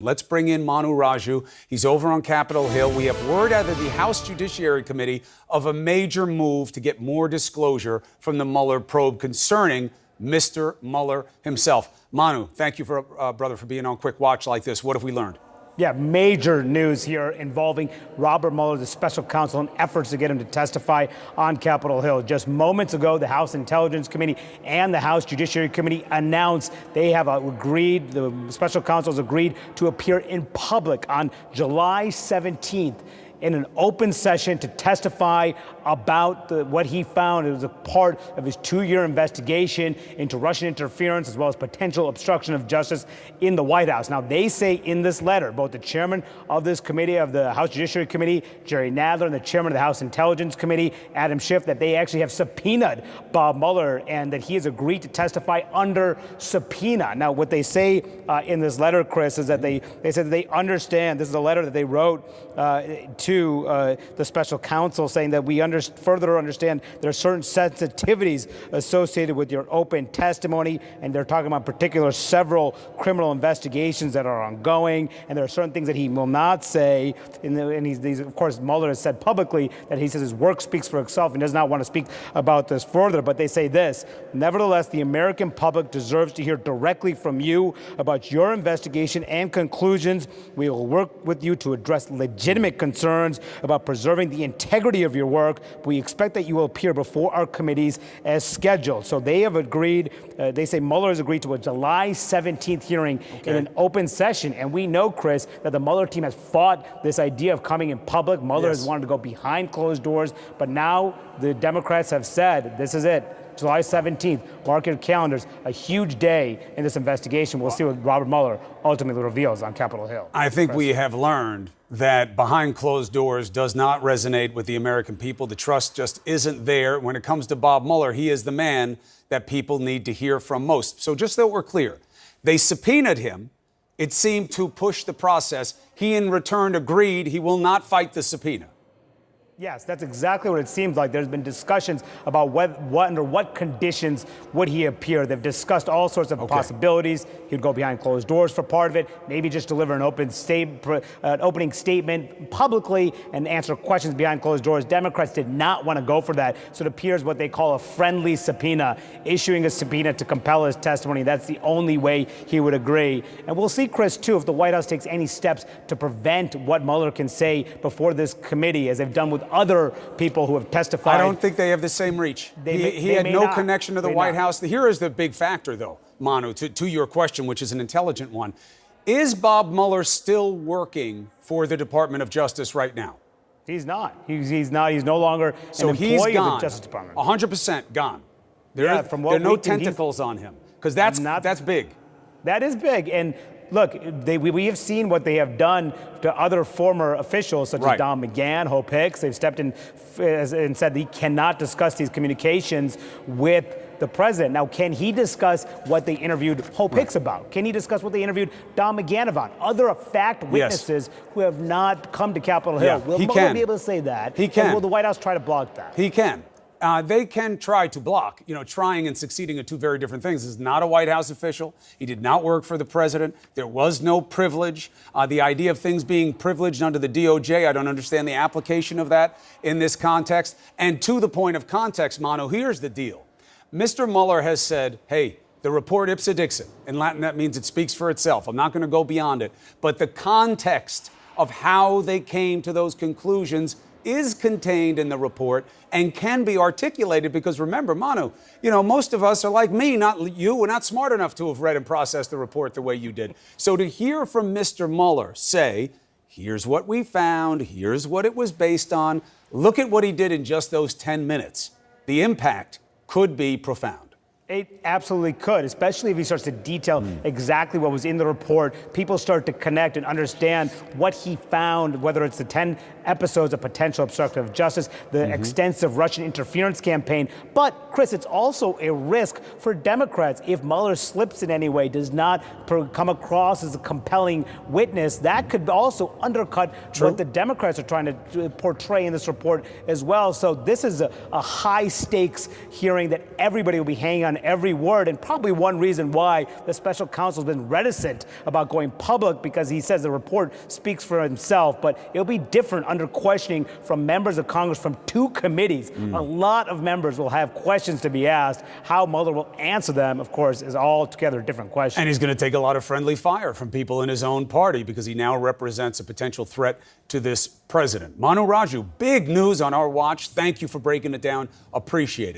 Let's bring in Manu Raju. He's over on Capitol Hill. We have word out of the House Judiciary Committee of a major move to get more disclosure from the Mueller probe concerning Mr. Mueller himself. Manu, thank you, brother, for being on Quick Watch like this. What have we learned? Yeah, major news here involving Robert Mueller, the special counsel, and efforts to get him to testify on Capitol Hill. Just moments ago, the House Intelligence Committee and the House Judiciary Committee announced they have agreed, the special counsel has agreed to appear in public on July 17th in an open session to testify about what he found. It was a part of his 2-year investigation into Russian interference as well as potential obstruction of justice in the White House. Now, they say in this letter, both the chairman of this committee, of the House Judiciary Committee, Jerry Nadler, and the chairman of the House Intelligence Committee, Adam Schiff, that they actually have subpoenaed Bob Mueller and that he has agreed to testify under subpoena. Now, what they say in this letter, Chris, is that they said that they understand, this is a letter that they wrote to the special counsel saying that we further understand there are certain sensitivities associated with your open testimony, and they're talking about particular several criminal investigations that are ongoing, and there are certain things that he will not say. And he's, of course, Mueller has said publicly that he says his work speaks for itself and does not want to speak about this further, but they say this: nevertheless, the American public deserves to hear directly from you about your investigation and conclusions. We will work with you to address legitimate concerns about preserving the integrity of your work. We expect that you will appear before our committees as scheduled. So they have agreed, they say Mueller has agreed to a July 17th hearing in an open session. And we know, Chris, that the Mueller team has fought this idea of coming in public. Mueller has wanted to go behind closed doors. But now the Democrats have said, this is it. July 17th, mark your calendars, a huge day in this investigation. We'll see what Robert Mueller ultimately reveals on Capitol Hill. I think we have learned that behind closed doors does not resonate with the American people. The trust just isn't there. When it comes to Bob Mueller, he is the man that people need to hear from most. So just so we're clear, they subpoenaed him. It seemed to push the process. He, in return, agreed he will not fight the subpoena. Yes, that's exactly what it seems like. There's been discussions about under what conditions would he appear. They've discussed all sorts of possibilities. He'd go behind closed doors for part of it, maybe just deliver an opening statement publicly and answer questions behind closed doors. Democrats did not want to go for that. So it appears what they call a friendly subpoena, issuing a subpoena to compel his testimony. That's the only way he would agree. And we'll see, Chris, too, if the White House takes any steps to prevent what Mueller can say before this committee, as they've done with other people who have testified. I don't think they have the same reach. He had no connection to the White House. Here is the big factor, though, Manu, to your question, which is an intelligent one. Is Bob Mueller still working for the Department of Justice right now? He's not. He's not. He's no longer an employee of the Justice Department. 100% gone. There are no tentacles on him, because that's big. That is big. And look, we have seen what they have done to other former officials, such as Don McGahn, Hope Hicks. They've stepped in and said he cannot discuss these communications with the president. Now, can he discuss what they interviewed Hope Hicks about? Can he discuss what they interviewed Don McGahn about? Other fact witnesses who have not come to Capitol Hill. Will Mueller be able to say that? He can. And will the White House try to block that? He can. They can try to block. Trying and succeeding are two very different things. This is not a White House official. He did not work for the president. There was no privilege. The idea of things being privileged under the DOJ, I don't understand the application of that in this context. And to the point of context, Manu, here's the deal. Mr. Mueller has said, hey, the report ipsa dixit. In Latin, that means it speaks for itself. I'm not going to go beyond it. But the context of how they came to those conclusions is contained in the report and can be articulated, because remember, Manu, most of us are like me, not you. We're not smart enough to have read and processed the report the way you did. So to hear from Mr. Mueller say, here's what we found, here's what it was based on, look at what he did in just those 10 minutes. The impact could be profound. It absolutely could, especially if he starts to detail exactly what was in the report. People start to connect and understand what he found, whether it's the 10 episodes of potential obstruction of justice, the extensive Russian interference campaign. But, Chris, it's also a risk for Democrats if Mueller slips in any way, does not come across as a compelling witness. That could also undercut what the Democrats are trying to portray in this report as well. So this is a high-stakes hearing that everybody will be hanging on on every word, and probably one reason why the special counsel has been reticent about going public, because he says the report speaks for himself. But it'll be different under questioning from members of Congress from two committees. A lot of members will have questions to be asked. How Mueller will answer them, of course, is altogether a different question. And he's going to take a lot of friendly fire from people in his own party because he now represents a potential threat to this president. Manu Raju, big news on our watch. Thank you for breaking it down. Appreciate it.